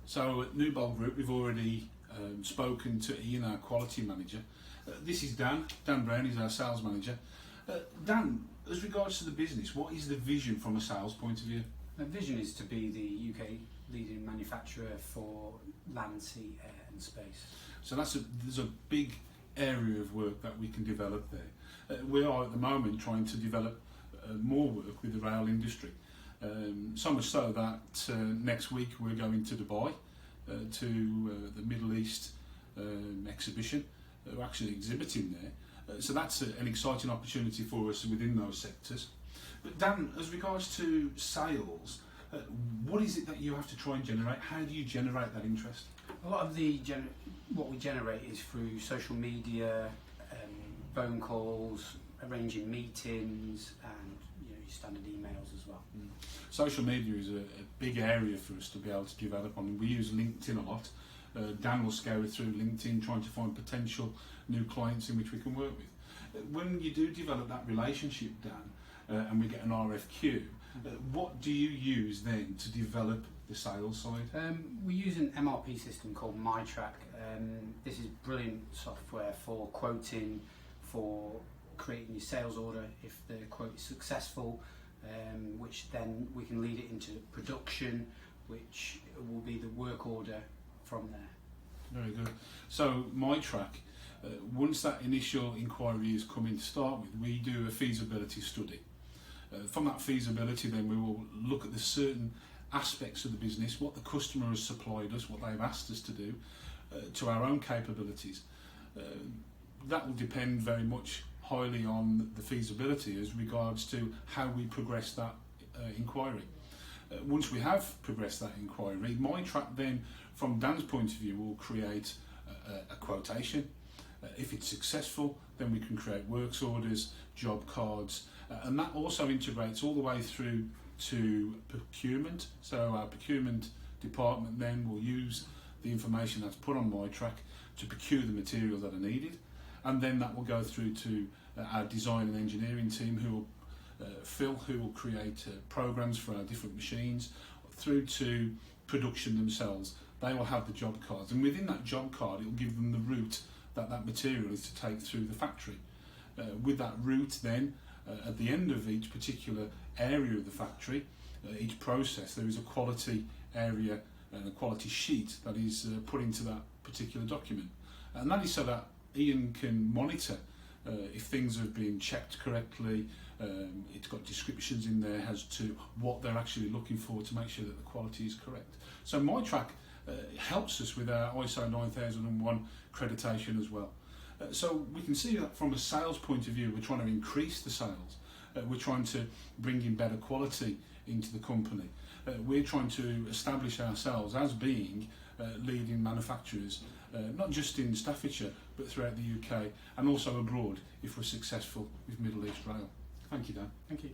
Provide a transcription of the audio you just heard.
So at Nubold Group, we've already spoken to Ian, our quality manager. This is Dan Brown, he's our sales manager. Dan, as regards to the business, what is the vision from a sales point of view? The vision is to be the UK leading manufacturer for land, sea, air and space. So there's a big area of work that we can develop there. We are at the moment trying to develop more work with the rail industry. So much so that next week we're going to Dubai to the Middle East exhibition. We're actually exhibiting there. So that's an exciting opportunity for us within those sectors. But Dan, as regards to sales, what is it that you have to try and generate? How do you generate that interest? A lot of what we generate is through social media, phone calls, arranging meetings, and your standard emails as well. Social media is a big area for us to be able to develop on. We use LinkedIn a lot. Dan will scour through LinkedIn trying to find potential new clients in which we can work with. When you do develop that relationship, Dan, and we get an RFQ, what do you use then to develop the sales side? We use an MRP system called MyTrack. This is brilliant software for quoting, for creating your sales order if the quote is successful, which then we can lead it into production, which will be the work order from there. Very good. So MyTrack, once that initial inquiry is coming to start with, we do a feasibility study. From that feasibility then we will look at the certain aspects of the business, what the customer has supplied us, what they've asked us to do, to our own capabilities. That will depend very much highly on the feasibility as regards to how we progress that inquiry. Once we have progressed that inquiry, MyTrack then, from Dan's point of view, will create a quotation. If it's successful, then we can create works orders, job cards, and that also integrates all the way through to procurement. So our procurement department then will use the information that's put on MyTrack to procure the materials that are needed, and then that will go through to our design and engineering team, who will Phil, who will create programs for our different machines, through to production themselves. They will have the job cards, and within that job card it will give them the route that material is to take through the factory. With that route then, at the end of each particular area of the factory, each process, there is a quality area and a quality sheet that is put into that particular document. And that is so that Ian can monitor if things have been checked correctly. It's got descriptions in there as to what they're actually looking for to make sure that the quality is correct. So MyTrack helps us with our ISO 9001 accreditation as well. So we can see that from a sales point of view, we're trying to increase the sales. We're trying to bring in better quality into the company. We're trying to establish ourselves as being leading manufacturers, not just in Staffordshire, but throughout the UK and also abroad if we're successful with Middle East Rail. Thank you, Dan. Thank you.